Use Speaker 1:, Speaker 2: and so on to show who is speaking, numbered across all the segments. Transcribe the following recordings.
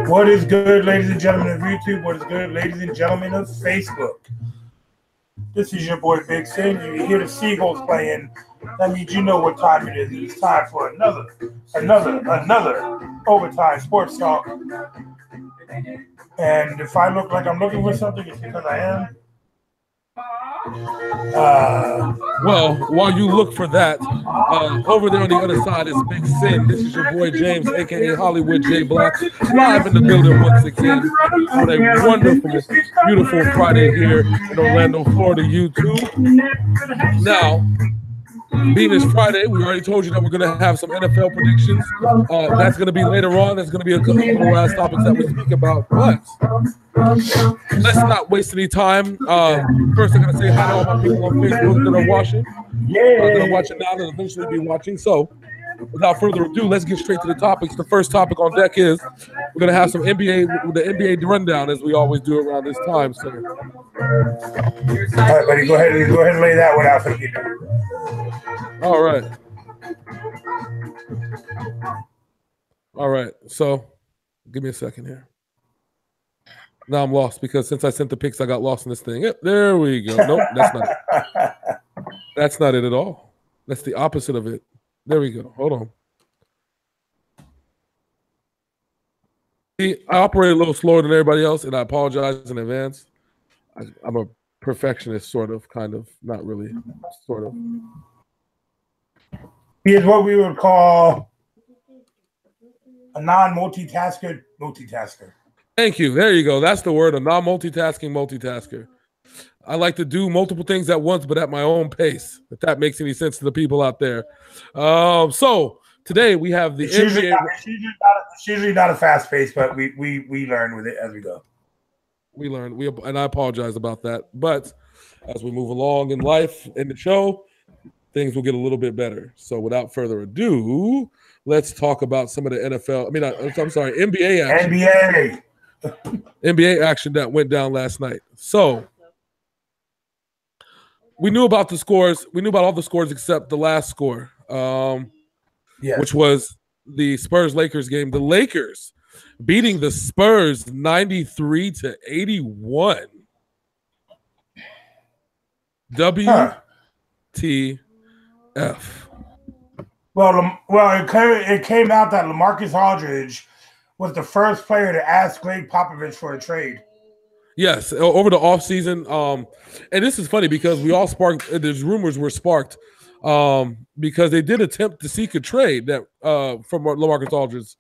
Speaker 1: What is good, ladies and gentlemen of YouTube? What is good, ladies and gentlemen of Facebook? This is your boy Big Sin. You hear the seagulls playing. That means you know what time it is. It's time for another Ovatyme Sports Talk. And if I look like I'm looking for something, it's because I am.
Speaker 2: Well, while you look for that, over there on the other side is Big Sin. This is your boy James, aka Hollywood J Black, live in the building once again on a wonderful, beautiful Friday here in Orlando, Florida, YouTube. Now, being this Friday, we already told you that we're going to have some NFL predictions. That's going to be later on. There's going to be a couple of last topics that we speak about. But let's not waste any time. First, I'm going to say hi to all my people on Facebook that are watching. That are watching now and eventually be watching. So, without further ado, let's get straight to the topics. The first topic on deck is we're going to have some the NBA rundown, as we always do around this time. So,
Speaker 1: all right, buddy, go ahead and lay that one out for the people.
Speaker 2: All right. So, give me a second here. Now I'm lost because since I sent the pics, I got lost in this thing. Yep, there we go. Nope, that's not it. That's not it at all. That's the opposite of it. There we go. Hold on. See, I operate a little slower than everybody else, and I apologize in advance. I'm a perfectionist, sort of, kind of, not really, sort of.
Speaker 1: He is what we would call a non-multitasker.
Speaker 2: Thank you. There you go. That's the word, a non-multitasking multitasker. I like to do multiple things at once, but at my own pace, if that makes any sense to the people out there. So today we have the NBA.
Speaker 1: It's usually not a fast pace, but we learn with it as we go.
Speaker 2: We learn. And I apologize about that. But as we move along in life, in the show, things will get a little bit better. So without further ado, let's talk about some of the NFL. I'm sorry, NBA action. NBA action that went down last night. So we knew about the scores. We knew about all the scores except the last score, which was the Spurs-Lakers game. The Lakers beating the Spurs 93-81. WTF.
Speaker 1: Well, it came out that LaMarcus Aldridge was the first player to ask Greg Popovich for a trade.
Speaker 2: Yes, over the offseason. And this is funny because we all there's rumors were sparked because they did attempt to seek a trade that from LaMarcus Aldridge.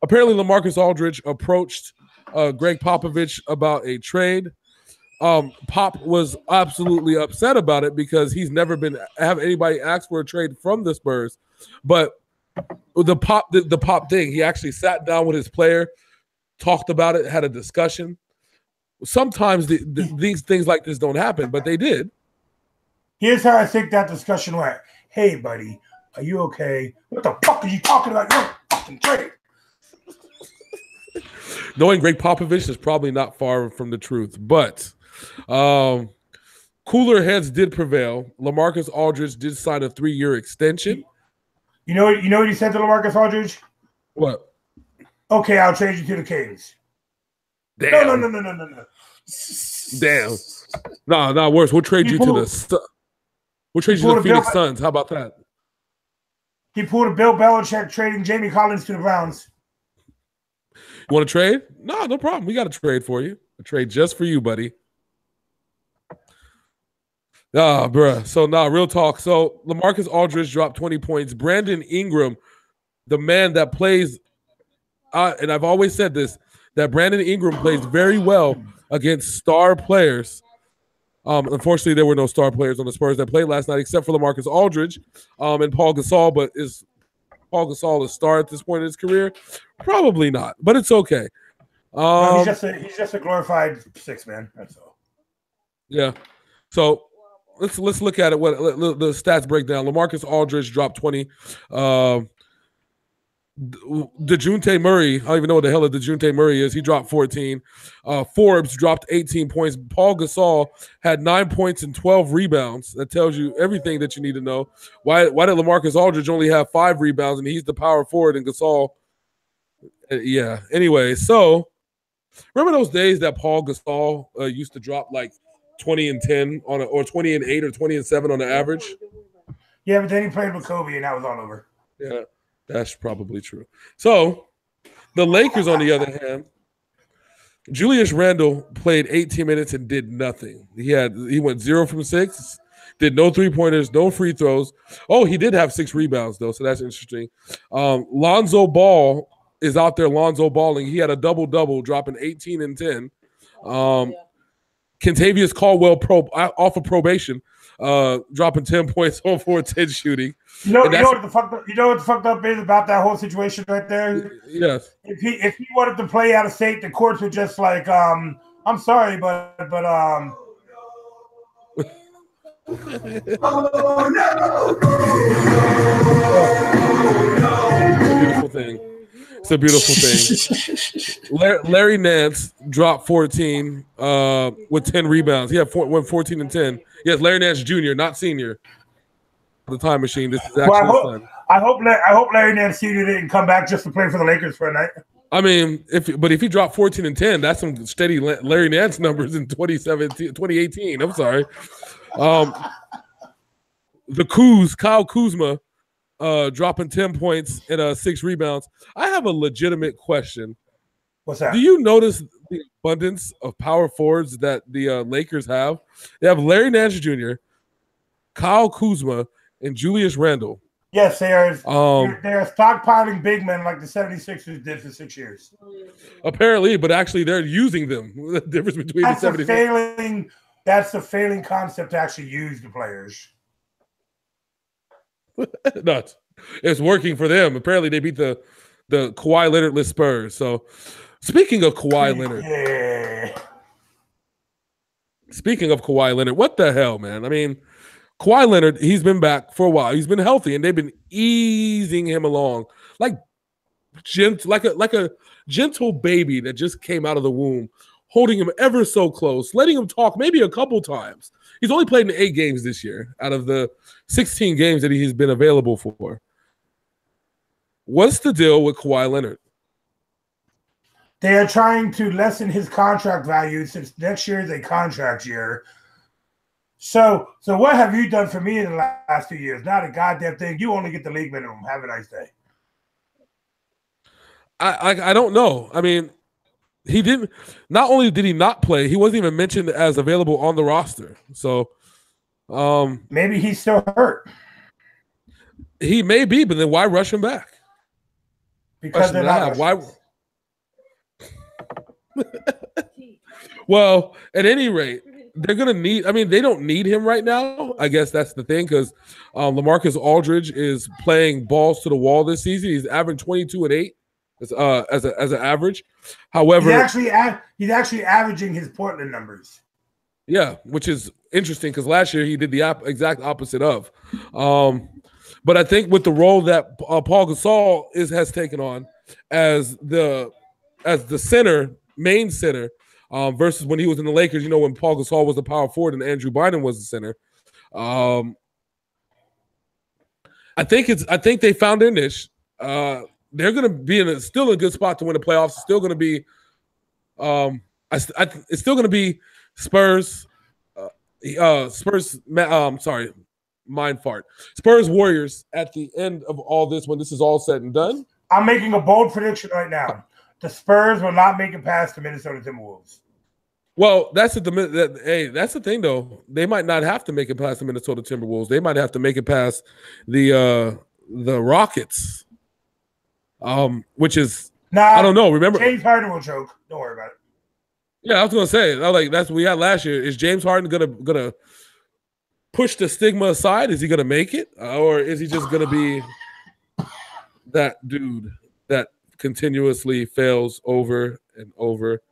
Speaker 2: Apparently, LaMarcus Aldridge approached Greg Popovich about a trade. Pop was absolutely upset about it because he's never have anybody ask for a trade from the Spurs. But the Pop thing, he actually sat down with his player, talked about it, had a discussion. Sometimes these things like this don't happen, but they did.
Speaker 1: Here's how I think that discussion went. Hey, buddy, are you okay? What the fuck are you talking about? You're fucking trade.
Speaker 2: Knowing Greg Popovich is probably not far from the truth, but cooler heads did prevail. LaMarcus Aldridge did sign a 3-year extension.
Speaker 1: You know what he said to LaMarcus Aldridge?
Speaker 2: What?
Speaker 1: Okay, I'll trade you to the Kings.
Speaker 2: Damn.
Speaker 1: No.
Speaker 2: Damn. No, worse. We'll trade you to the Phoenix Suns. How about that?
Speaker 1: He pulled a Bill Belichick trading Jamie Collins to the Browns.
Speaker 2: You want to trade? No problem. We got a trade for you. A trade just for you, buddy. Bruh. So, real talk. So, LaMarcus Aldridge dropped 20 points. Brandon Ingram, the man that plays, and I've always said this, that Brandon Ingram plays very well against star players. Unfortunately, there were no star players on the Spurs that played last night except for LaMarcus Aldridge and Paul Gasol. But is Paul Gasol a star at this point in his career? Probably not, but it's okay.
Speaker 1: No, he's just a glorified six man. That's all. Yeah.
Speaker 2: So let's look at it. What the stats break down. LaMarcus Aldridge dropped 20. DeJounte Murray, I don't even know what the hell a DeJounte Murray is. He dropped 14. Forbes dropped 18 points. Paul Gasol had 9 points and 12 rebounds. That tells you everything that you need to know. Why did LaMarcus Aldridge only have 5 rebounds and he's the power forward and Gasol Yeah. Anyway, so remember those days that Paul Gasol used to drop like 20 and 10 on or 20 and 8 or 20 and 7 on the average?
Speaker 1: Yeah, but then he played with Kobe and that was all over.
Speaker 2: Yeah, that's probably true. So the Lakers, on the other hand, Julius Randle played 18 minutes and did nothing. He went 0 from 6, did no 3-pointers, no free throws. Oh, he did have 6 rebounds though, so that's interesting. Lonzo Ball is out there Lonzo balling. He had a double-double, dropping 18 and 10. Kentavious Caldwell off of probation, dropping 10 points on 4-10 shooting.
Speaker 1: You know what the fucked up is about that whole situation right there?
Speaker 2: Yes.
Speaker 1: If he wanted to play out of state, the courts were just like, I'm sorry, but
Speaker 2: beautiful thing. It's a beautiful thing. Larry Nance dropped 14 with 10 rebounds. He went 14 and 10. Yes, Larry Nance Jr., not senior. The time machine. This is actually his son.
Speaker 1: I hope Larry Nance Sr. didn't come back just to play for the Lakers for a night.
Speaker 2: I mean, if he dropped 14 and 10, that's some steady Larry Nance numbers in 2018. I'm sorry. Kyle Kuzma dropping 10 points and 6 rebounds. I have a legitimate question.
Speaker 1: What's that?
Speaker 2: Do you notice the abundance of power forwards that the Lakers have? They have Larry Nance Jr., Kyle Kuzma, and Julius Randle.
Speaker 1: Yes, they are. They're stockpiling big men like the 76ers did for 6 years.
Speaker 2: Apparently, but actually they're using them. The difference between the 76ers.
Speaker 1: That's the failing concept to actually use the players.
Speaker 2: Nuts. It's working for them. Apparently, they beat the Kawhi Leonard-less Spurs. So, speaking of Kawhi Leonard, what the hell, man? I mean, Kawhi Leonard, he's been back for a while. He's been healthy, and they've been easing him along like a gentle baby that just came out of the womb, holding him ever so close, letting him talk maybe a couple times. He's only played in 8 games this year out of the 16 games that he's been available for. What's the deal with Kawhi Leonard?
Speaker 1: They are trying to lessen his contract value since next year is a contract year. So what have you done for me in the last 2 years? Not a goddamn thing. You only get the league minimum. Have a nice day.
Speaker 2: I don't know. I mean, he didn't. Not only did he not play, he wasn't even mentioned as available on the roster. So,
Speaker 1: maybe he's still hurt.
Speaker 2: He may be, but then why rush him back?
Speaker 1: Because they're not.
Speaker 2: Why? Well, at any rate, they're gonna need. I mean, they don't need him right now. I guess that's the thing because LaMarcus Aldridge is playing balls to the wall this season. He's averaging 22 and 8 as an average. However,
Speaker 1: he's actually averaging his Portland numbers.
Speaker 2: Yeah, which is interesting because last year he did the exact opposite of. But I think with the role that Paul Gasol has taken on as the center, main center. Versus when he was in the Lakers, when Paul Gasol was the power forward and Andrew Bynum was the center. I think they found their niche. They're going to be still in a good spot to win the playoffs. It's still going to be, it's still going to be Spurs. Spurs Warriors at the end of all this when this is all said and done.
Speaker 1: I'm making a bold prediction right now. The Spurs will not make it past the Minnesota Timberwolves.
Speaker 2: Well, that's the thing though. They might not have to make it past the Minnesota Timberwolves. They might have to make it past the Rockets. Which is I don't know. Remember,
Speaker 1: James Harden will choke. Don't worry about it.
Speaker 2: Yeah, I was gonna say that's what we had last year. Is James Harden gonna push the stigma aside? Is he gonna make it, or is he just gonna be that dude that continuously fails over and over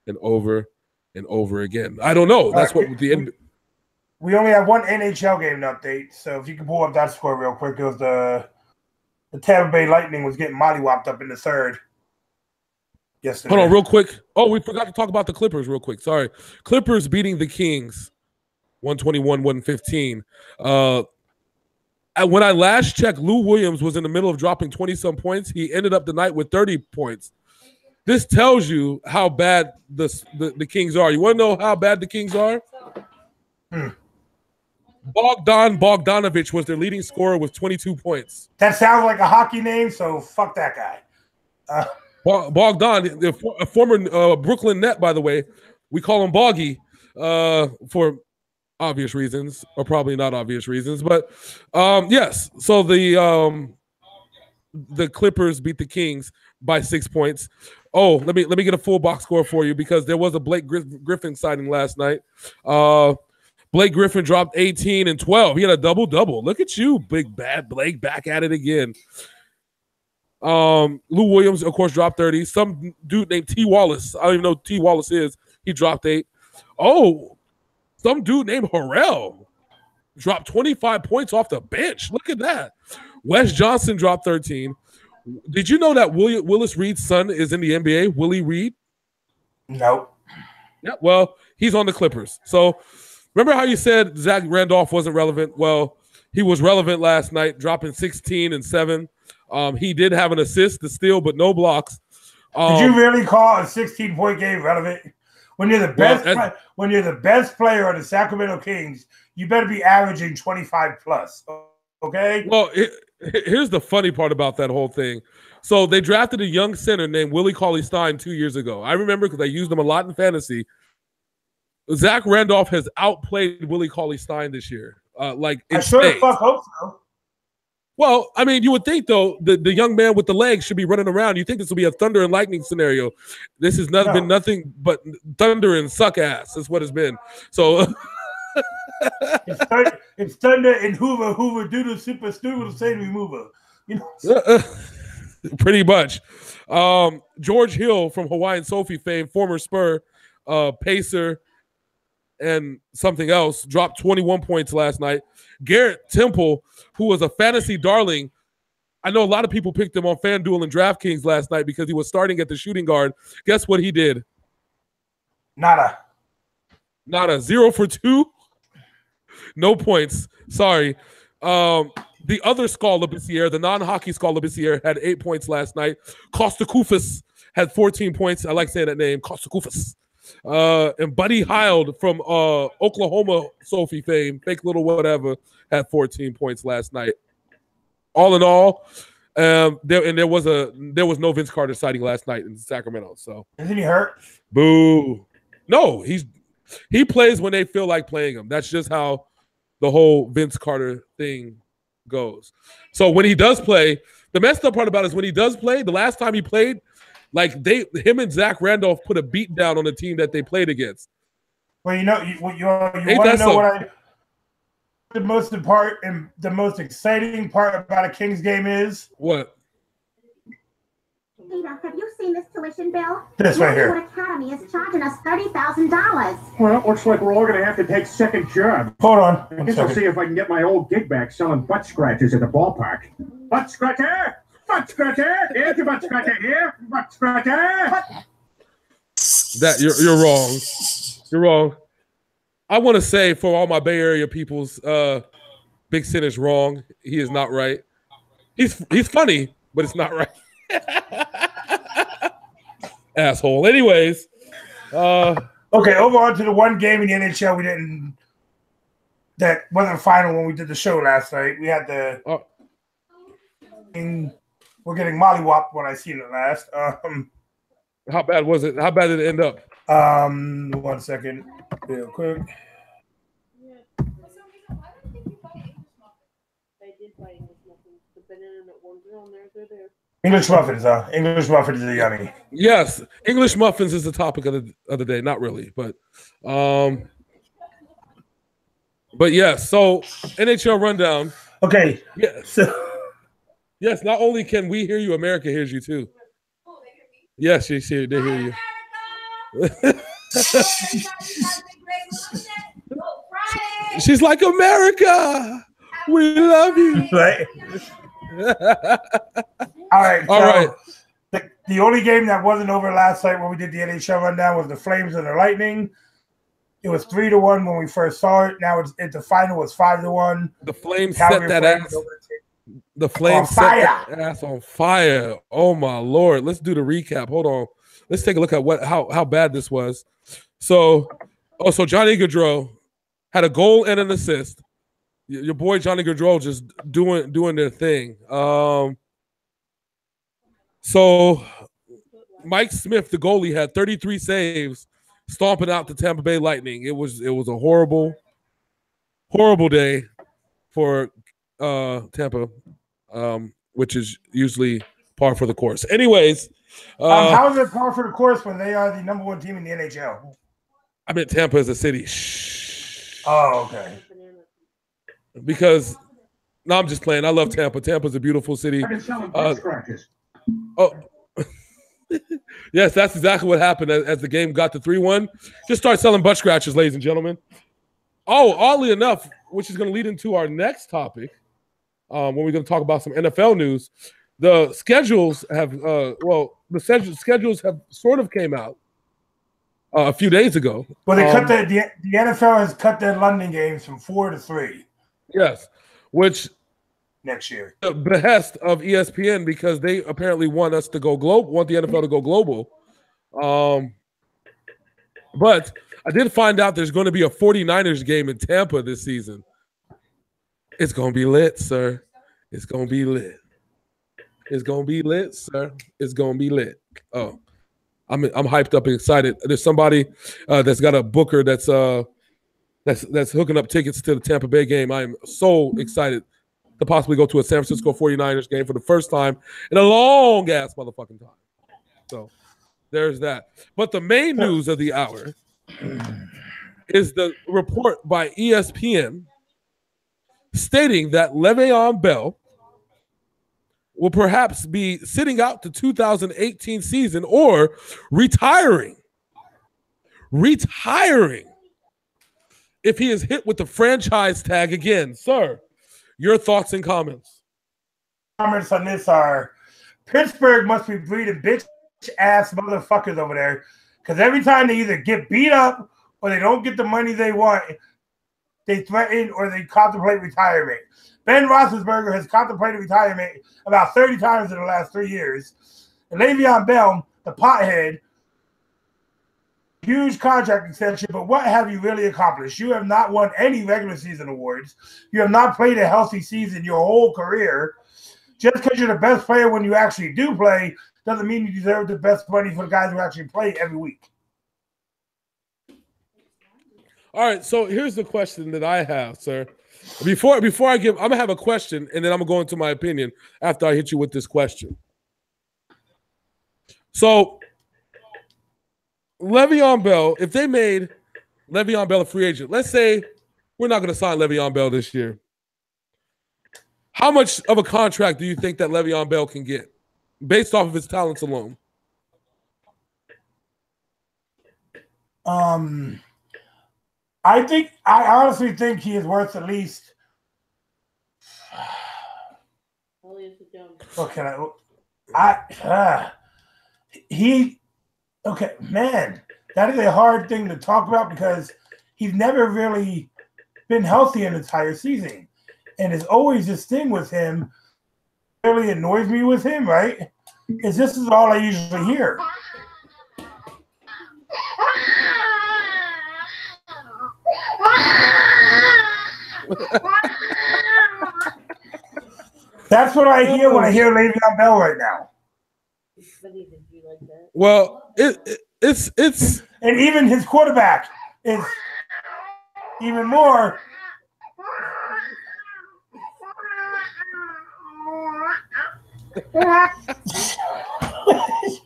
Speaker 2: and over and over again? I don't know. That's what the end.
Speaker 1: We only have one NHL game to update, so if you can pull up that score real quick, it was the Tampa Bay Lightning was getting mollywopped up in the third yesterday.
Speaker 2: Hold on, real quick. Oh, we forgot to talk about the Clippers real quick. Sorry, Clippers beating the Kings, 121-115. when I last checked, Lou Williams was in the middle of dropping 20-some points. He ended up the night with 30 points. This tells you how bad the Kings are. You want to know how bad the Kings are? Bogdanovich was their leading scorer with 22 points.
Speaker 1: That sounds like a hockey name, so fuck that guy.
Speaker 2: Bogdan, a former Brooklyn Net, by the way. We call him Boggy for obvious reasons, or probably not obvious reasons. But yes, so the Clippers beat the Kings by 6 points. Oh, let me get a full box score for you because there was a Blake Griffin signing last night. Blake Griffin dropped 18 and 12. He had a double-double. Look at you, big bad Blake, back at it again. Lou Williams, of course, dropped 30. Some dude named T. Wallace, I don't even know who T. Wallace is. He dropped 8. Oh, some dude named Harrell dropped 25 points off the bench. Look at that. Wes Johnson dropped 13. Did you know that Willis Reed's son is in the NBA? Willie Reed?
Speaker 1: No.
Speaker 2: Yeah, well, he's on the Clippers. So remember how you said Zach Randolph wasn't relevant? Well, he was relevant last night, dropping 16 and 7. He did have an assist, the steal, but no blocks.
Speaker 1: Did you really call a 16-point game relevant? When you're the best, when you're the best player on the Sacramento Kings, you better be averaging 25 plus. Okay.
Speaker 2: Well, here's the funny part about that whole thing. So they drafted a young center named Willie Cauley-Stein 2 years ago. I remember because I used him a lot in fantasy. Zach Randolph has outplayed Willie Cauley-Stein this year. I
Speaker 1: sure the fuck hope so.
Speaker 2: Well, I mean, you would think, though, the young man with the legs should be running around. You think this will be a thunder and lightning scenario. This has been nothing but thunder and suck ass. That's what it's been. So
Speaker 1: it's thunder and Hoover doodle super stupid say remover. You know?
Speaker 2: Pretty much. George Hill from Hawaiian Sophie fame, former Spur, Pacer, and something else, dropped 21 points last night. Garrett Temple, who was a fantasy darling, I know a lot of people picked him on FanDuel and DraftKings last night because he was starting at the shooting guard. Guess what he did?
Speaker 1: Nada.
Speaker 2: 0 for 2. No points. Sorry. The other Skal Labissiere, the non-hockey Skal Labissiere, had 8 points last night. Kostakufis had 14 points. I like saying that name, Kostakufis. And Buddy Hield from Oklahoma Sophie fame, fake little whatever, had 14 points last night. All in all, there was no Vince Carter sighting last night in Sacramento. So
Speaker 1: isn't he hurt?
Speaker 2: Boo. No, he plays when they feel like playing him. That's just how the whole Vince Carter thing goes. So when he does play, the messed up part about it is when he does play, the last time he played, him and Zach Randolph put a beat down on the team that they played against.
Speaker 1: Well, you want to know what the most important and the most exciting part about a Kings game is?
Speaker 2: What?
Speaker 3: Peter, have you seen this tuition bill?
Speaker 1: This right here.
Speaker 3: Academy is charging us $30,000.
Speaker 4: Well, it looks like we're all going to have to take second jobs.
Speaker 1: Hold on.
Speaker 4: I guess I'll see if I can get my old gig back selling butt scratchers at the ballpark. Butt scratcher! Butt scratcher! Here's your butt scratcher here! Butt scratcher!
Speaker 2: You're wrong. You're wrong. I want to say for all my Bay Area peoples, Big Sin is wrong. He is not right. He's funny, but it's not right. Asshole. Anyways.
Speaker 1: Okay, over on to the one game in the NHL that wasn't final when we did the show last night. We had we're getting mollywopped when I seen it last.
Speaker 2: How bad was it? How bad did it end up?
Speaker 1: 1 second, real quick. English muffins, huh? English muffins are yummy.
Speaker 2: Yes, English muffins is the topic of the day. Not really, but yes. So NHL rundown.
Speaker 1: Okay.
Speaker 2: Yes. Yes. Not only can we hear you, America hears you too. Yes, they hear you. She's like, America, we love you.
Speaker 1: Right. All right. The only game that wasn't over last night when we did the NHL rundown was the Flames and the Lightning. It was 3-1 when we first saw it. Now the final was 5-1.
Speaker 2: The Flames
Speaker 1: Calgary
Speaker 2: set that
Speaker 1: Flames
Speaker 2: ass. The Flames set that ass on fire. Oh my Lord! Let's do the recap. Hold on. Let's take a look at how bad this was. So Johnny Gaudreau had a goal and an assist. Your boy Johnny Gaudreau just doing their thing. So Mike Smith, the goalie, had 33 saves, stomping out the Tampa Bay Lightning. It was a horrible day for Tampa, which is usually par for the course. Anyways,
Speaker 1: how is it par for the course when they are the #1 team in the NHL?
Speaker 2: I meant Tampa as a city.
Speaker 1: Oh, okay.
Speaker 2: Because no, I'm just playing. I love Tampa. Tampa's a beautiful city. Yes, that's exactly what happened as the game got to 3-1. Just start selling butt scratchers, ladies and gentlemen. Oh, oddly enough, which is going to lead into our next topic, when we're going to talk about some NFL news. The schedules have schedules have sort of came out a few days ago.
Speaker 1: Well, they cut the NFL has cut their London games from 4 to 3.
Speaker 2: Yes, which
Speaker 1: next year,
Speaker 2: the behest of ESPN, because they apparently want us to go global, want the NFL to go global. But I did find out there's going to be a 49ers game in Tampa this season. It's going to be lit, sir. It's going to be lit. It's going to be lit, sir. It's going to be lit. Oh, I'm hyped up and excited. There's somebody that's got a booker that's hooking up tickets to the Tampa Bay game. I'm so excited to possibly go to a San Francisco 49ers game for the first time in a long ass motherfucking time. So there's that. But the main news of the hour is the report by ESPN stating that Le'Veon Bell will perhaps be sitting out the 2018 season or retiring if he is hit with the franchise tag again. Sir, your thoughts and comments.
Speaker 1: Comments on this are Pittsburgh must be breeding bitch-ass motherfuckers over there, because every time they either get beat up or they don't get the money they want, they threaten or they contemplate retirement. Ben Roethlisberger has contemplated retirement about 30 times in the last 3 years. And Le'Veon Bell, the pothead, huge contract extension, but what have you really accomplished? You have not won any regular season awards. You have not played a healthy season your whole career. Just because you're the best player when you actually do play doesn't mean you deserve the best money for the guys who actually play every week.
Speaker 2: All right, so here's the question that I have, sir. Before I give, I'm gonna have a question, and then I'm gonna go into my opinion after I hit you with this question. So, Le'Veon Bell, if they made Le'Veon Bell a free agent, let's say we're not gonna sign Le'Veon Bell this year. How much of a contract do you think that Le'Veon Bell can get based off of his talents alone?
Speaker 1: I honestly think he is worth at least. What can okay, man, that is a hard thing to talk about because he's never really been healthy an entire season. And it's always this thing with him really annoys me with him, right? Is this is all I usually hear. That's what I hear when I hear Le'Veon Bell right now.
Speaker 2: Well, it's
Speaker 1: and even his quarterback is even more.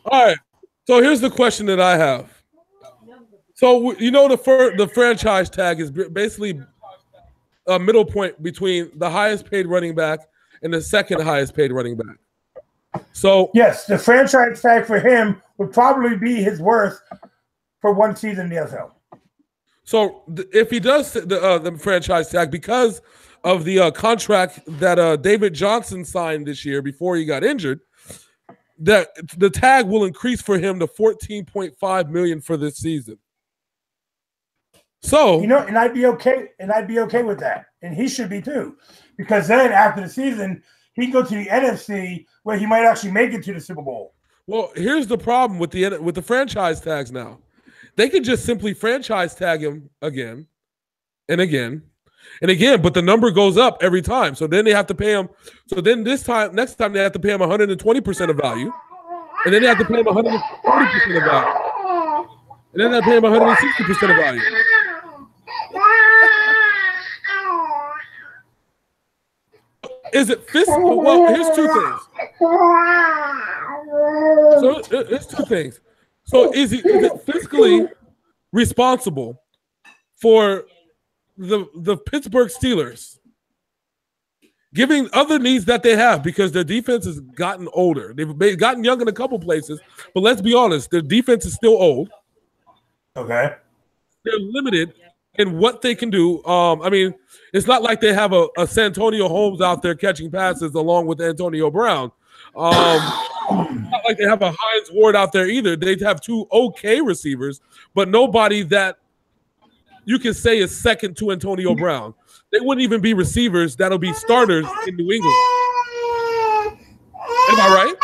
Speaker 2: All right. So here's the question that I have. So you know the franchise tag is basically a middle point between the highest paid running back and the second highest paid running back. So
Speaker 1: yes, the franchise tag for him would probably be his worth for one season in the NFL.
Speaker 2: So if he does the franchise tag because of the contract that David Johnson signed this year before he got injured, that the tag will increase for him to $14.5 million for this season. So
Speaker 1: and I'd be okay, with that, and he should be too, because then after the season, he can go to the NFC where he might actually make it to the Super Bowl.
Speaker 2: Well, here's the problem with the franchise tags now. They could just simply franchise tag him again and again and again, but the number goes up every time. So then they have to pay him. So then next time they have to pay him 120% of value, and then they have to pay him 140% of value, and then they have to pay him 160% of value. Is it fiscal? Well, here's two things. So it's two things. So is it fiscally responsible for the Pittsburgh Steelers giving other needs that they have, because their defense has gotten older? They've gotten young in a couple places, but let's be honest, their defense is still old.
Speaker 1: Okay.
Speaker 2: They're limited in what they can do. I mean, it's not like they have a Santonio Holmes out there catching passes along with Antonio Brown. Not like they have a Hines Ward out there either. They have two okay receivers, but nobody that you can say is second to Antonio Brown. They wouldn't even be receivers that'll be starters in New England. Am I right?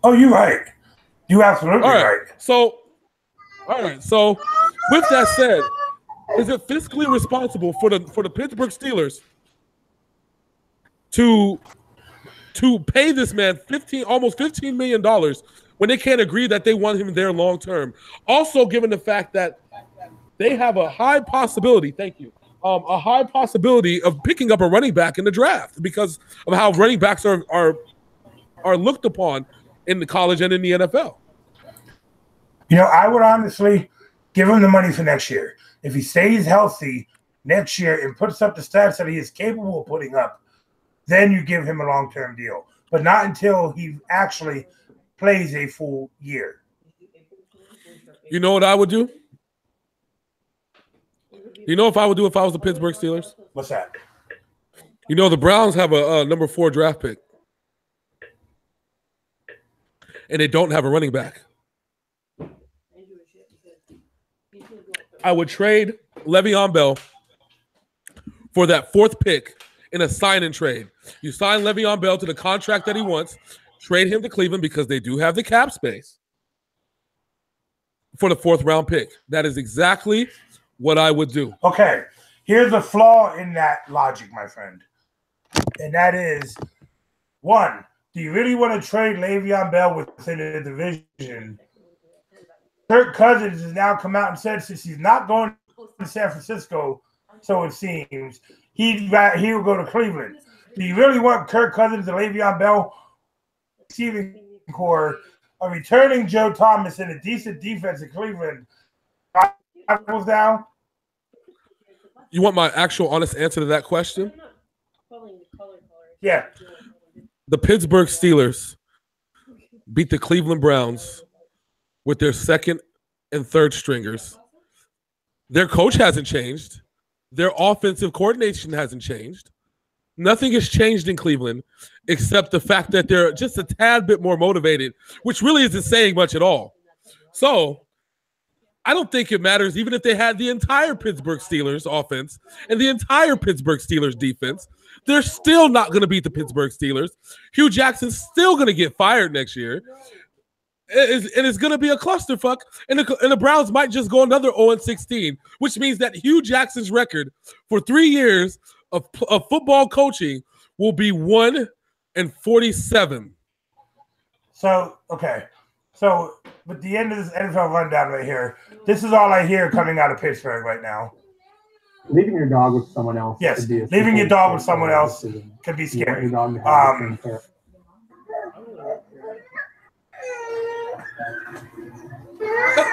Speaker 1: Oh, you're right. You absolutely right.
Speaker 2: So, with that said, is it fiscally responsible for the Pittsburgh Steelers to pay this man almost $15 million when they can't agree that they want him there long term? Also, given the fact that they have a high possibility, a high possibility of picking up a running back in the draft because of how running backs are looked upon in the college and in the NFL.
Speaker 1: I would honestly give him the money for next year. If he stays healthy next year and puts up the stats that he is capable of putting up, then you give him a long-term deal. But not until he actually plays a full year.
Speaker 2: You know what I would do? You know what I would do if I was the Pittsburgh Steelers?
Speaker 1: What's that?
Speaker 2: The Browns have a number 4 draft pick. And they don't have a running back. I would trade Le'Veon Bell for that 4th pick in a sign-and trade. You sign Le'Veon Bell to the contract that he wants, trade him to Cleveland because they do have the cap space for the 4th round pick. That is exactly what I would do.
Speaker 1: Okay, here's a flaw in that logic, my friend. And that is, one, do you really want to trade Le'Veon Bell within the division? Kirk Cousins has now come out and said since he's not going to San Francisco, so it seems, he will go to Cleveland. Do you really want Kirk Cousins and Le'Veon Bell receiving core, a returning Joe Thomas and a decent defense in Cleveland? Goes down?
Speaker 2: You want my actual honest answer to that question?
Speaker 1: Yeah.
Speaker 2: The Pittsburgh Steelers beat the Cleveland Browns with their 2nd and 3rd stringers. Their coach hasn't changed. Their offensive coordination hasn't changed. Nothing has changed in Cleveland except the fact that they're just a tad bit more motivated, which really isn't saying much at all. So I don't think it matters even if they had the entire Pittsburgh Steelers offense and the entire Pittsburgh Steelers defense. They're still not going to beat the Pittsburgh Steelers. Hugh Jackson's still going to get fired next year. It's going to be a clusterfuck, and the Browns might just go another 0-16, which means that Hugh Jackson's record for 3 years of football coaching will be 1-47.
Speaker 1: So, okay. So, with the end of this NFL rundown right here, this is all I hear coming out of Pittsburgh right now.
Speaker 4: Leaving your dog with someone else.
Speaker 1: Yes, leaving your dog with someone else could be scary.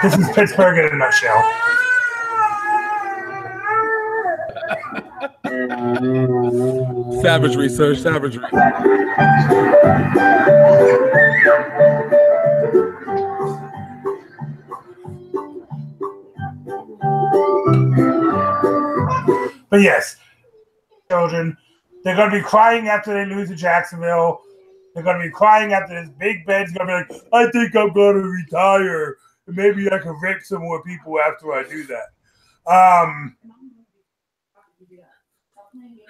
Speaker 1: This is Pittsburgh in a nutshell.
Speaker 2: Savagery, sir. Savagery.
Speaker 1: But yes, children, they're going to be crying after they lose to Jacksonville. They're going to be crying after this. Big Ben's going to be like, I think I'm going to retire. And maybe I can rape some more people after I do that.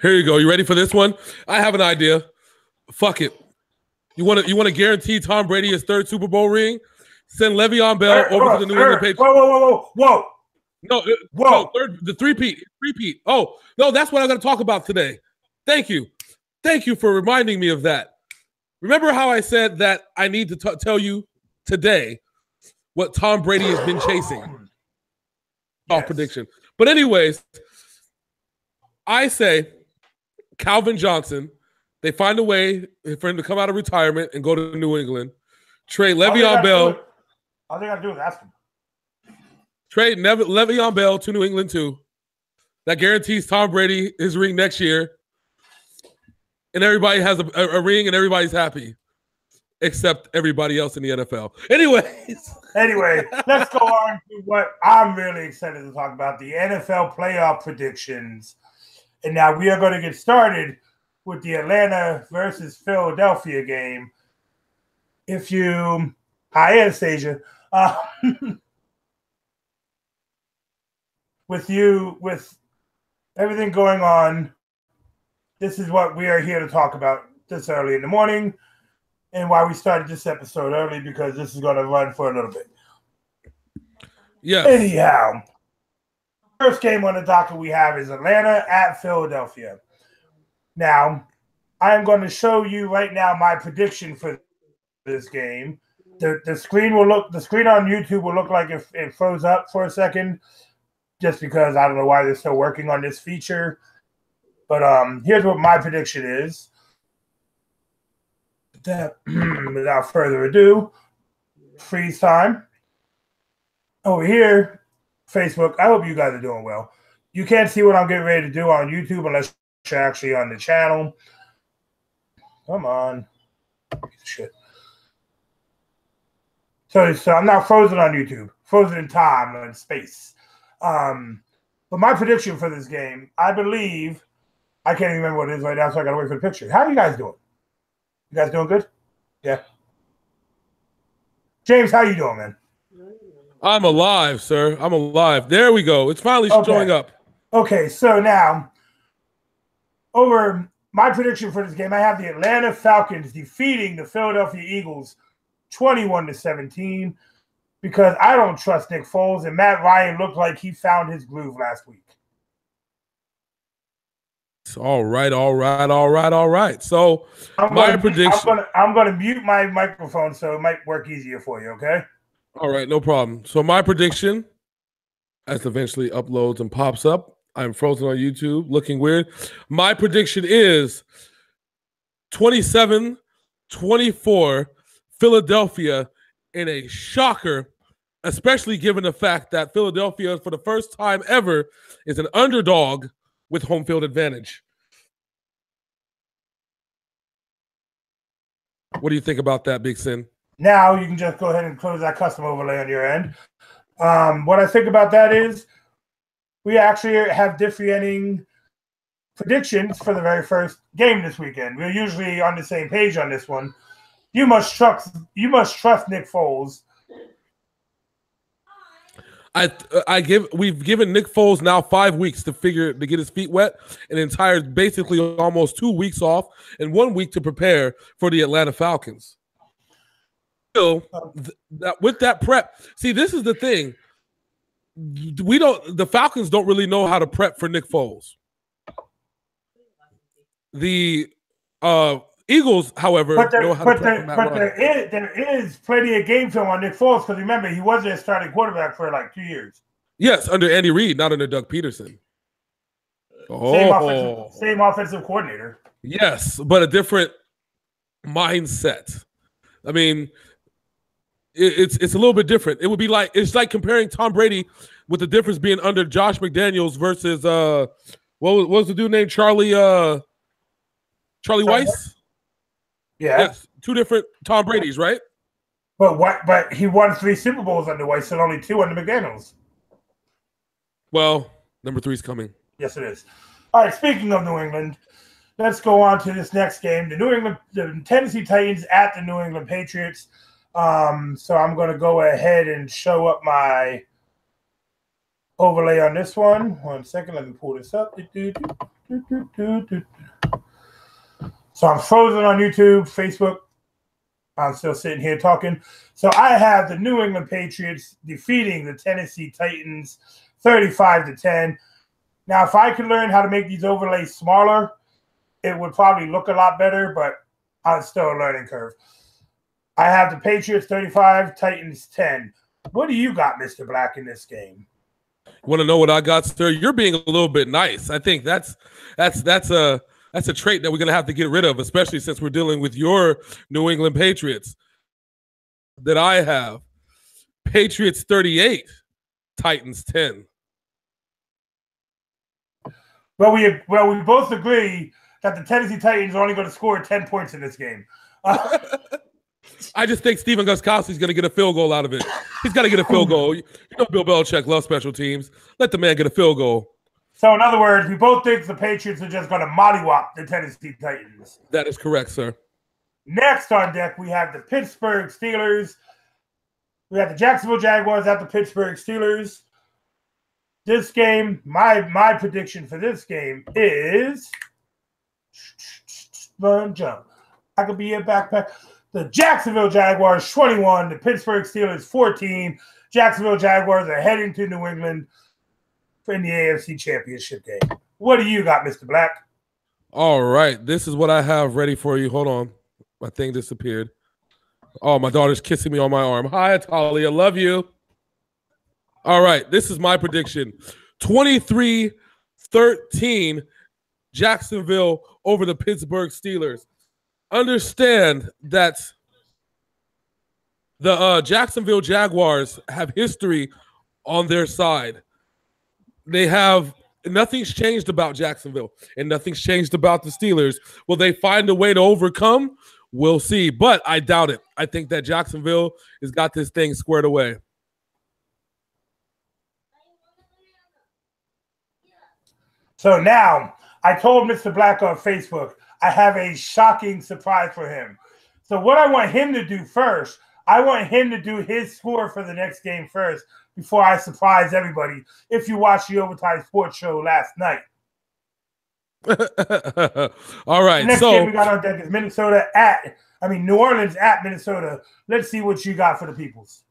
Speaker 2: Here you go. You ready for this one? I have an idea. Fuck it. You want to guarantee Tom Brady his 3rd Super Bowl ring? Send Le'Veon Bell over to the New England Patriots.
Speaker 1: Whoa.
Speaker 2: No, the three-peat. Oh, no, that's what I'm going to talk about today. Thank you. Thank you for reminding me of that. Remember how I said that I need to tell you today what Tom Brady has been chasing? Yes. Prediction. But anyways, I say Calvin Johnson, they find a way for him to come out of retirement and go to New England. Trade Le'Veon Bell.
Speaker 1: All they got to do is ask him.
Speaker 2: Trade Le'Veon Bell to New England too. That guarantees Tom Brady his ring next year. And everybody has a ring and everybody's happy. Except everybody else in the NFL.
Speaker 1: Anyway, let's go on to what I'm really excited to talk about, the NFL playoff predictions. And now we are going to get started with the Atlanta versus Philadelphia game. Hi, Anastasia. With everything going on, this is what we are here to talk about this early in the morning, and why we started this episode early, because this is going to run for a little bit.
Speaker 2: Yeah.
Speaker 1: Anyhow, first game on the docket we have is Atlanta at Philadelphia. Now, I am going to show you right now my prediction for this game. The screen on YouTube will look like it froze up for a second, just because I don't know why they're still working on this feature. But here's what my prediction is. Without further ado, freeze time. Over here, Facebook, I hope you guys are doing well. You can't see what I'm getting ready to do on YouTube unless you're actually on the channel. Come on. Shit. So I'm not frozen on YouTube. Frozen in time and space. But my prediction for this game, I believe, I can't even remember what it is right now, so I got to wait for the picture. How are you guys doing? You guys doing good? Yeah. James, how you doing, man?
Speaker 2: I'm alive, sir. I'm alive. There we go. It's finally showing up. Okay,
Speaker 1: so now, over my prediction for this game, I have the Atlanta Falcons defeating the Philadelphia Eagles 21-17, because I don't trust Nick Foles, and Matt Ryan looked like he found his groove last week.
Speaker 2: All right. So my prediction.
Speaker 1: I'm gonna mute my microphone so it might work easier for you. Okay.
Speaker 2: All right, no problem. So my prediction, as eventually uploads and pops up, I'm frozen on YouTube, looking weird. My prediction is 27-24 Philadelphia in a shocker, especially given the fact that Philadelphia, for the first time ever, is an underdog with home field advantage. What do you think about that, Big Sin?
Speaker 1: Now you can just go ahead and close that custom overlay on your end. What I think about that is we actually have differing predictions for the very first game this weekend. We're usually on the same page on this one. You must trust Nick Foles.
Speaker 2: We've given Nick Foles now 5 weeks to get his feet wet, and basically almost 2 weeks off, and 1 week to prepare for the Atlanta Falcons. Still, with that prep, see, this is the thing. The Falcons don't really know how to prep for Nick Foles. The Eagles, however, know how to prep for Matt Ryan.
Speaker 1: There is plenty of game film on Nick Foles, because remember, he wasn't a starting quarterback for like 2 years.
Speaker 2: Yes, under Andy Reid, not under Doug Peterson.
Speaker 1: Same offensive coordinator.
Speaker 2: Yes, but a different mindset. I mean, it's a little bit different. It would be like, it's like comparing Tom Brady, with the difference being under Josh McDaniels versus what was the dude named Charlie Weiss?
Speaker 1: Yeah.
Speaker 2: Yes, 2 different Tom Brady's, right?
Speaker 1: But he won 3 Super Bowls under Weiss and only 2 under McDaniels.
Speaker 2: Well, number 3's coming.
Speaker 1: Yes, it is. All right, speaking of New England, let's go on to this next game. The Tennessee Titans at the New England Patriots. So I'm going to go ahead and show up my overlay on this one. 1 second, let me pull this up. So I'm frozen on YouTube, Facebook. I'm still sitting here talking. So I have the New England Patriots defeating the Tennessee Titans 35-10. Now, if I could learn how to make these overlays smaller, it would probably look a lot better, but I'm still a learning curve. I have the Patriots 35, Titans 10. What do you got, Mr. Black, in this game?
Speaker 2: You want to know what I got, sir? You're being a little bit nice. I think that's a trait that we're going to have to get rid of, especially since we're dealing with your New England Patriots. That I have Patriots 38, Titans 10.
Speaker 1: Well, we both agree that the Tennessee Titans are only going to score 10 points in this game.
Speaker 2: I just think Steven Gostkowski's going to get a field goal out of it. He's got to get a field goal. You know Bill Belichick loves special teams. Let the man get a field goal.
Speaker 1: So, in other words, we both think the Patriots are just going to mollywop the Tennessee Titans.
Speaker 2: That is correct, sir.
Speaker 1: Next on deck, we have the Pittsburgh Steelers. We have the Jacksonville Jaguars at the Pittsburgh Steelers. This game, my prediction for this game is run jump. I could be a backpack. The Jacksonville Jaguars 21, the Pittsburgh Steelers 14. Jacksonville Jaguars are heading to New England in the AFC Championship game. What do you got, Mr. Black?
Speaker 2: All right. This is what I have ready for you. Hold on. My thing disappeared. Oh, my daughter's kissing me on my arm. Hi, Talia. Love you. All right. This is my prediction. 23-13, Jacksonville over the Pittsburgh Steelers. Understand that the Jacksonville Jaguars have history on their side. They have nothing's changed about Jacksonville, and nothing's changed about the Steelers. Will they find a way to overcome? We'll see, but I doubt it. I think that Jacksonville has got this thing squared away.
Speaker 1: So now, I told Mr. Black on Facebook, I have a shocking surprise for him. So what I want him to do first, I want him to do his score for the next game first before I surprise everybody. If you watched the Ovatyme Sports Show last night.
Speaker 2: All right.
Speaker 1: The next game we got on deck is New Orleans at Minnesota. Let's see what you got for the Peoples.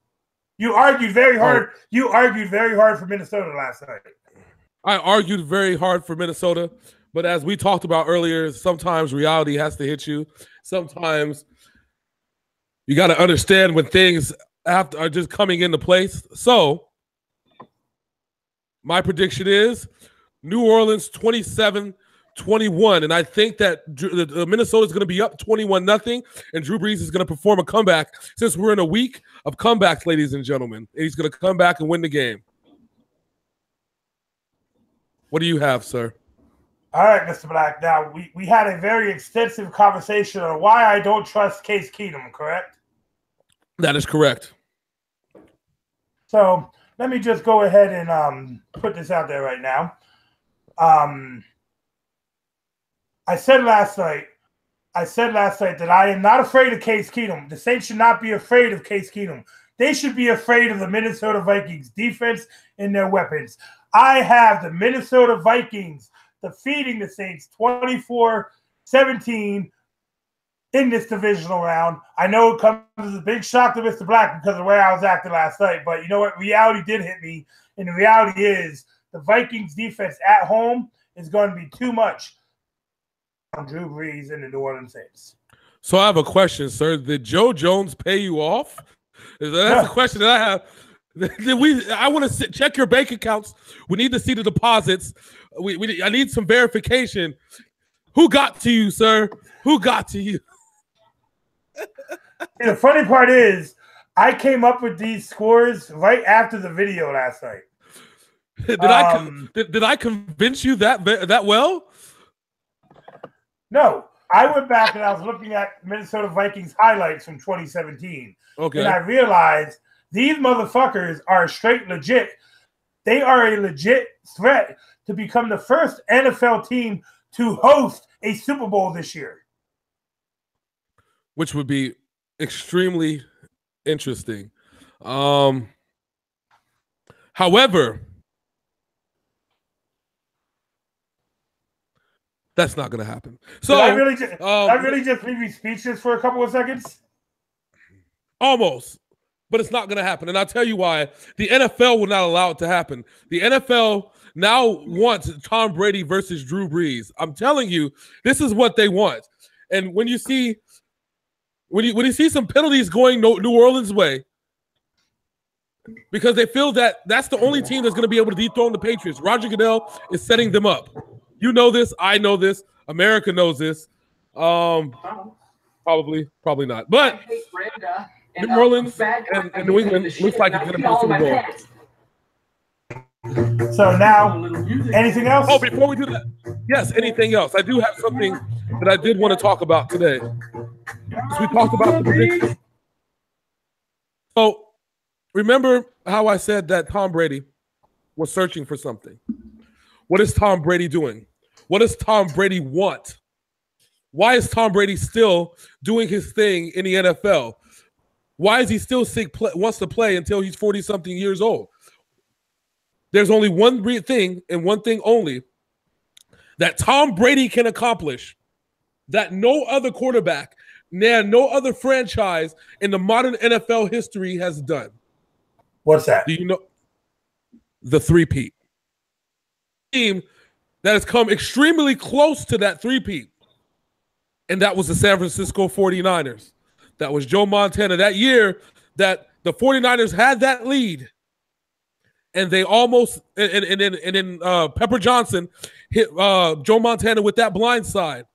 Speaker 1: You argued very hard. You argued very hard for Minnesota last night.
Speaker 2: I argued very hard for Minnesota, but as we talked about earlier, sometimes reality has to hit you. Sometimes you got to understand when things are just coming into place. So my prediction is New Orleans 27-21, and I think that Minnesota is going to be up 21-0, and Drew Brees is going to perform a comeback since we're in a week of comebacks, ladies and gentlemen. And he's going to come back and win the game. What do you have, sir?
Speaker 1: All right, Mr. Black. Now, we had a very extensive conversation on why I don't trust Case Keenum, correct?
Speaker 2: That is correct.
Speaker 1: So let me just go ahead and put this out there right now. I said last night that I am not afraid of Case Keenum. The Saints should not be afraid of Case Keenum. They should be afraid of the Minnesota Vikings defense and their weapons. I have the Minnesota Vikings defeating the Saints 24-17 in this divisional round. I know it comes as a big shock to Mr. Black because of the way I was acting last night, but you know what? Reality did hit me, and the reality is the Vikings defense at home is going to be too much on Drew Brees and the New Orleans Saints.
Speaker 2: So I have a question, sir. Did Joe Jones pay you off? That's a question that I have. I want to check your bank accounts. We need to see the deposits. I need some verification. Who got to you, sir? Who got to you?
Speaker 1: And the funny part is, I came up with these scores right after the video last night.
Speaker 2: Did I convince you that well?
Speaker 1: No, I went back and I was looking at Minnesota Vikings highlights from 2017.
Speaker 2: Okay.
Speaker 1: And I realized these motherfuckers are straight legit. They are a legit threat to become the first NFL team to host a Super Bowl this year.
Speaker 2: Which would be extremely interesting. However, That's not going to happen. So
Speaker 1: I really just leave you speechless for a couple of seconds?
Speaker 2: Almost. But it's not going to happen. And I'll tell you why. The NFL will not allow it to happen. The NFL now wants Tom Brady versus Drew Brees. I'm telling you, this is what they want. And when you see some penalties going New Orleans' way, because they feel that that's the only team that's going to be able to dethrone the Patriots. Roger Goodell is setting them up. You know this. I know this. America knows this. Probably not. But New Orleans and New England looks like it's going to be a Super Bowl.
Speaker 1: So now, anything else?
Speaker 2: Oh, before we do that, yes, anything else? I do have something that I did want to talk about today. As we talked about the prediction. So, remember how I said that Tom Brady was searching for something? What is Tom Brady doing? What does Tom Brady want? Why is Tom Brady still doing his thing in the NFL? Why is he still wants to play until he's 40-something years old? There's only one thing and one thing only that Tom Brady can accomplish that no other quarterback, no other franchise in the modern NFL history has done.
Speaker 1: What's that?
Speaker 2: Do you know? The three-peat. Team that has come extremely close to that three-peat, and that was the San Francisco 49ers. That was Joe Montana. That year that the 49ers had that lead, and they almost and then Pepper Johnson hit Joe Montana with that blind side,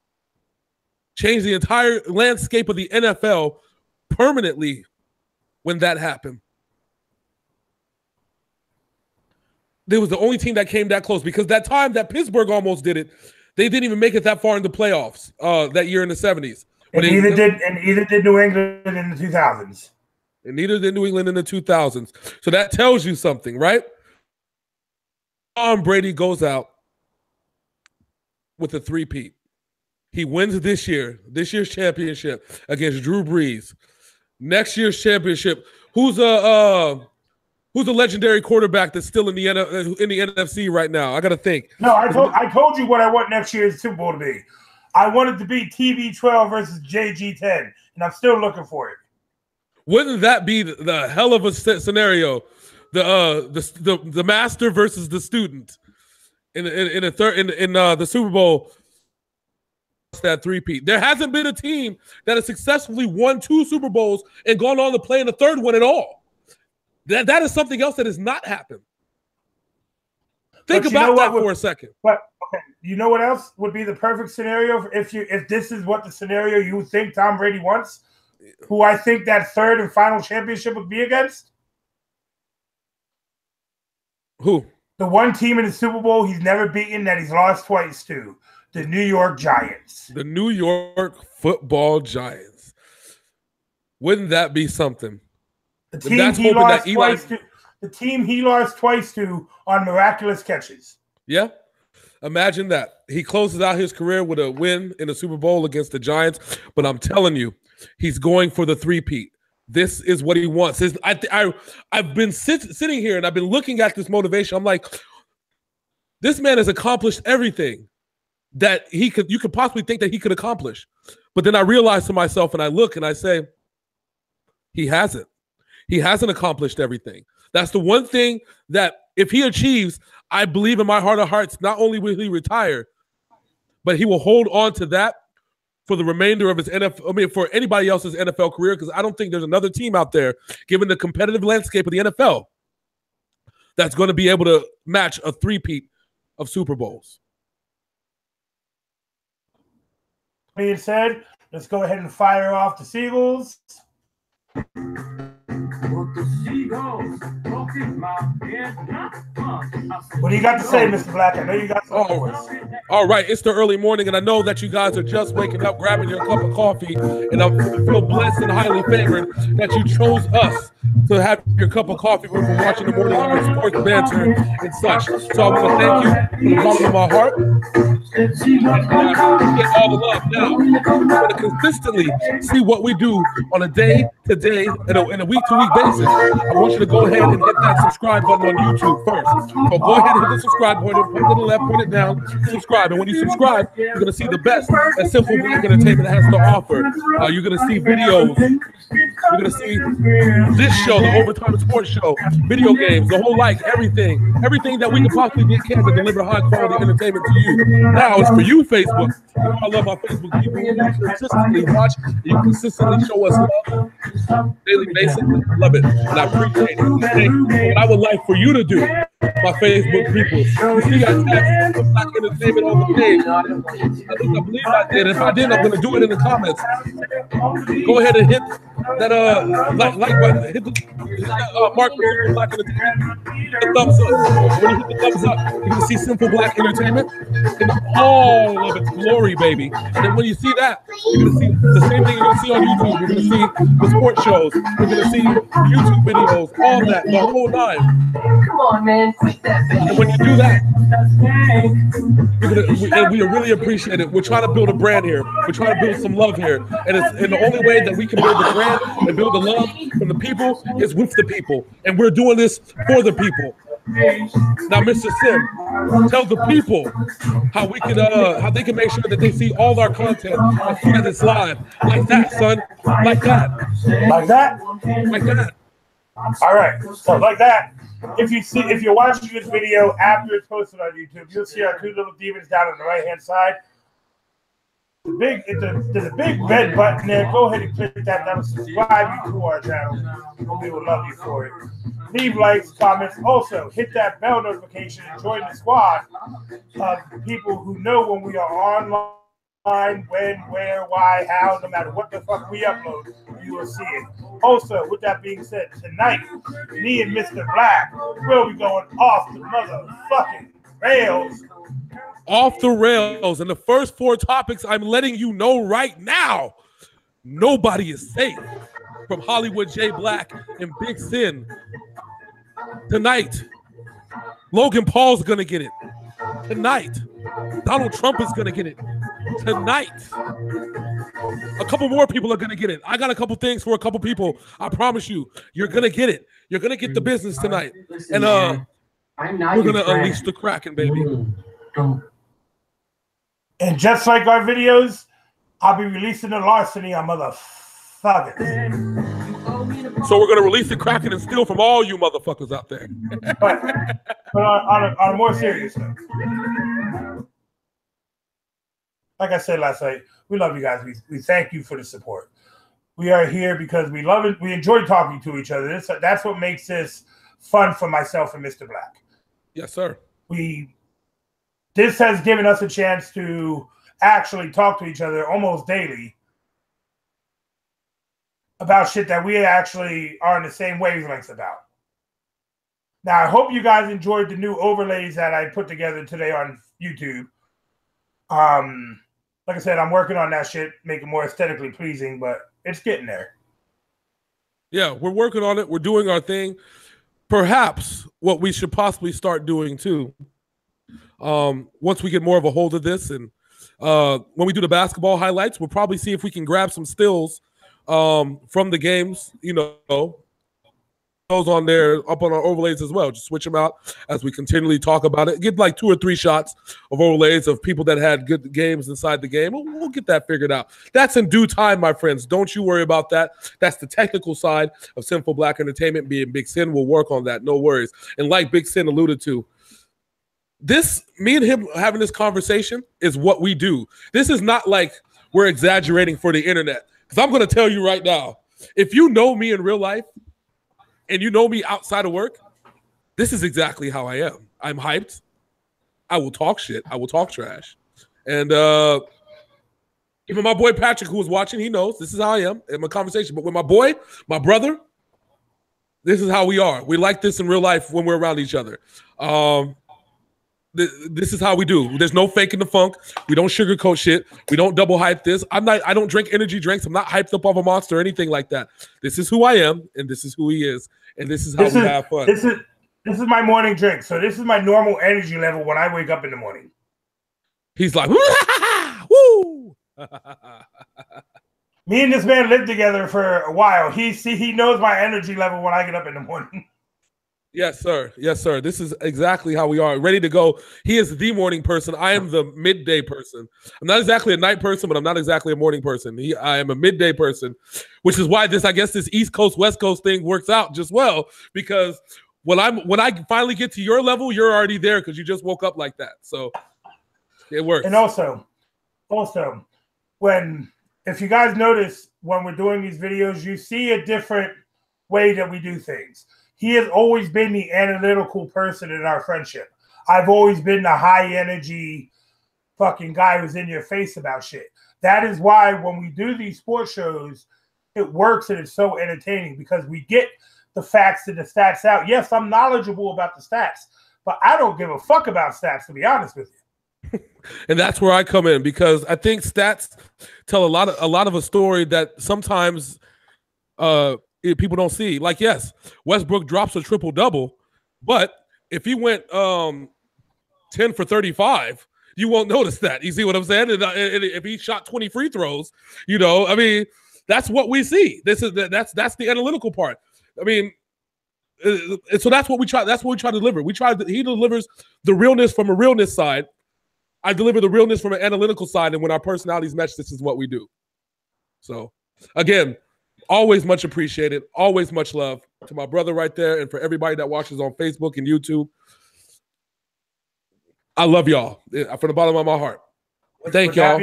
Speaker 2: changed the entire landscape of the NFL permanently when that happened. There was the only team that came that close, because that time that Pittsburgh almost did it, they didn't even make it that far in the playoffs that year in the 70s.
Speaker 1: And either did New England in the 2000s.
Speaker 2: And neither did New England in the 2000s. So that tells you something, right? Tom Brady goes out with a three-peat. He wins this year's championship against Drew Brees. Next year's championship, who's a legendary quarterback that's still in the NFC right now? I got to think.
Speaker 1: No, I told you what I want next year's Super Bowl to be. I want it to be TB12 versus JG10, and I'm still looking for it. Wouldn't
Speaker 2: that be the hell of a scenario? The master versus the student in the Super Bowl. That three-peat. There hasn't been a team that has successfully won 2 Super Bowls and gone on to play in the third one at all. That is something else that has not happened. Think about that for a second.
Speaker 1: But okay, you know what else would be the perfect scenario if this is what the scenario you think Tom Brady wants? Who I think that third and final championship would be against?
Speaker 2: Who?
Speaker 1: The one team in the Super Bowl he's never beaten that he's lost twice to. The New York Giants.
Speaker 2: The New York Football Giants. Wouldn't that be something?
Speaker 1: The team he lost twice to on miraculous catches.
Speaker 2: Yeah. Imagine that. He closes out his career with a win in the Super Bowl against the Giants. But I'm telling you, he's going for the three-peat. This is what he wants. I've been sitting here and I've been looking at this motivation. I'm like, this man has accomplished everything that you could possibly think that he could accomplish. But then I realize to myself and I look and I say, he hasn't. He hasn't accomplished everything. That's the one thing that if he achieves, I believe in my heart of hearts, not only will he retire, but he will hold on to that for the remainder of his for anybody else's NFL career, because I don't think there's another team out there, given the competitive landscape of the NFL, that's going to be able to match a three-peat of Super Bowls.
Speaker 1: Being said, let's go ahead and fire off the Seagulls. What do you got to say, Mr. Black? I know you got some for us.
Speaker 2: All right, it's the early morning, and I know that you guys are just waking up, grabbing your cup of coffee, and I feel blessed and highly favored that you chose us to have your cup of coffee when we're watching the morning sports banter and such. So I want to thank you from the bottom of my heart. Get all the love. Now, we're going to consistently see what we do on a day-to-day and a week-to-week basis. I want you to go ahead and hit that subscribe button on YouTube first. So go ahead and hit the subscribe button, point it to the left, point it down, subscribe. And when you subscribe, you're going to see the best that Simple Black Entertainment has to offer. You're going to see videos. You're going to see this show, the Ovatyme Sports Show, video games, the whole everything that we can possibly can to deliver high-quality entertainment to you. Now it's for you, Facebook. You know I love our Facebook people. You consistently watch. You consistently show us love daily basis. I love it, and I appreciate it. What I would like for you to do, my Facebook people, you see I tagged Black Entertainment on the page. I believe I did. If I didn't, I'm going to do it in the comments. Go ahead and hit that like button. Hit the mark for Black Entertainment. Hit the thumbs up. When you hit the thumbs up, you're going to see Simple Black Entertainment in all of its glory, baby. And then when you see that, you're going to see the same thing you're going to see on YouTube. You're going to see the sports shows. You're going to see YouTube videos, all that, the whole nine.
Speaker 5: Come on, man. Quit that, baby.
Speaker 2: And when you do that, we really appreciate it. We're trying to build a brand here. We're trying to build some love here. And the only way that we can build the brand and build the love from the people is with the people. And we're doing this for the people. Now, Mr. Sim, tell the people how we can how they can make sure that they see all our content as soon as it's live. Like that, son. Like that.
Speaker 1: Like that?
Speaker 2: Like that.
Speaker 1: All right. So like that. If you're watching this video after it's posted on YouTube, you'll see our two little demons down on the right-hand side. There's a big red button there. Go ahead and click that. That'll subscribe you to our channel. We will love you for it. Leave likes, comments. Also, hit that bell notification and join the squad of people who know when we are online, when, where, why, how, no matter what the fuck we upload, you will see it. Also, with that being said, tonight, me and Mr. Black will be going off the motherfucking rails.
Speaker 2: Off the rails. And the first 4 topics I'm letting you know right now, nobody is safe from Hollywood J Black and Big Sin. Tonight, Logan Paul's going to get it. Tonight, Donald Trump is going to get it. Tonight, a couple more people are going to get it. I got a couple things for a couple people. I promise you, you're going to get it. You're going to get the business tonight. And we're going to unleash the Kraken, baby.
Speaker 1: And just like our videos, I'll be releasing the larceny on motherfuckers.
Speaker 2: So we're going to release the Kraken and steal from all you motherfuckers out there.
Speaker 1: but on a more serious note, like I said last night, we love you guys. We thank you for the support. We are here because we love it. We enjoy talking to each other. That's what makes this fun for myself and Mr. Black.
Speaker 2: Yes, sir.
Speaker 1: This has given us a chance to actually talk to each other almost daily about shit that we actually are in the same wavelengths about. Now, I hope you guys enjoyed the new overlays that I put together today on YouTube. Like I said, I'm working on that shit, make it more aesthetically pleasing, but it's getting there.
Speaker 2: Yeah, we're working on it. We're doing our thing. Perhaps what we should possibly start doing too, once we get more of a hold of this, and when we do the basketball highlights, we'll probably see if we can grab some stills from the games, those on there up on our overlays as well. Just switch them out as we continually talk about it. Get like 2 or 3 shots of overlays of people that had good games inside the game. We'll get that figured out. That's in due time, my friends. Don't you worry about that. That's the technical side of Simple Black Entertainment. Being Big Sin, we'll work on that. No worries. And like Big Sin alluded to, me and him having this conversation is what we do. This is not like we're exaggerating for the internet. Because I'm going to tell you right now, if you know me in real life and you know me outside of work, this is exactly how I am. I'm hyped. I will talk shit. I will talk trash. And even my boy Patrick, who was watching, he knows this is how I am in my conversation. But with my boy, my brother, this is how we are. We like this in real life when we're around each other. This is how we do. There's no faking the funk. We don't sugarcoat shit. We don't double hype this. I don't drink energy drinks. I'm not hyped up off a Monster or anything like that. This is who I am, and this is who he is, and this is how we have fun.
Speaker 1: This is my morning drink. So this is my normal energy level when I wake up in the morning.
Speaker 2: He's like, woo!
Speaker 1: Me and this man lived together for a while. He knows my energy level when I get up in the morning.
Speaker 2: Yes, sir. Yes, sir. This is exactly how we are. Ready to go. He is the morning person. I am the midday person. I'm not exactly a night person, but I'm not exactly a morning person. I am a midday person, which is why I guess this East Coast, West Coast thing works out just well, because when I finally get to your level, you're already there because you just woke up like that. So it works.
Speaker 1: And also, if you guys notice when we're doing these videos, you see a different way that we do things. He has always been the analytical person in our friendship. I've always been the high energy fucking guy who's in your face about shit. That is why when we do these sports shows, it works and it's so entertaining because we get the facts and the stats out. Yes, I'm knowledgeable about the stats, but I don't give a fuck about stats, to be honest with you.
Speaker 2: And that's where I come in, because I think tell a lot of a story that sometimes people don't see. Like, yes, Westbrook drops a triple-double, but if he went 10 for 35, you won't notice that. You see what I'm saying? And if he shot 20 free throws, I mean, that's what we see. That's the analytical part. I mean, so that's what we try. That's what we try to deliver. He delivers the realness from a realness side. I deliver the realness from an analytical side, and when our personalities match, this is what we do. So, again, always much appreciated. Always much love to my brother right there, and for everybody that watches on Facebook and YouTube. I love y'all from the bottom of my heart. Thank y'all.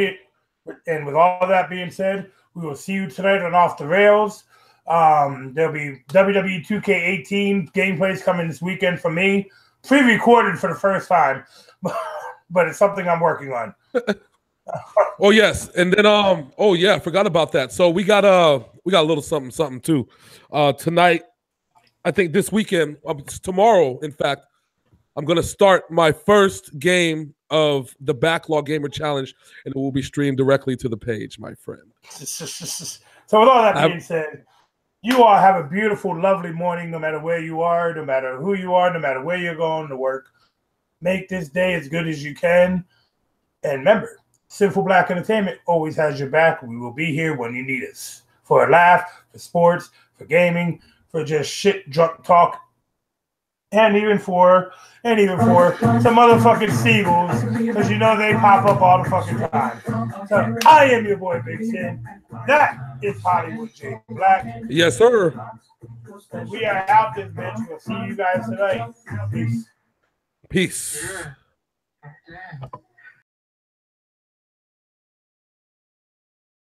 Speaker 1: And with all that being said, we will see you tonight on Off the Rails. There'll be WWE 2K18 gameplays coming this weekend from me, pre-recorded for the first time, but it's something I'm working on.
Speaker 2: Oh yes, and then oh yeah, forgot about that. So we got a little something too. Tonight, I think this weekend, tomorrow, in fact, I'm gonna start my first game of the Backlog Gamer Challenge, and it will be streamed directly to the page, my friend.
Speaker 1: So with all that being said, you all have a beautiful, lovely morning, no matter where you are, no matter who you are, no matter where you're going to work. Make this day as good as you can. And remember, Sinful Black Entertainment always has your back. We will be here when you need us. For a laugh, for sports, for gaming, for just shit, drunk talk, and even for some motherfucking seagulls, because they pop up all the fucking time. So I am your boy Big Sin. That is Hollywood J Black.
Speaker 2: Yes, sir.
Speaker 1: And we are out this bitch. We'll see you guys tonight. Peace.
Speaker 2: Peace.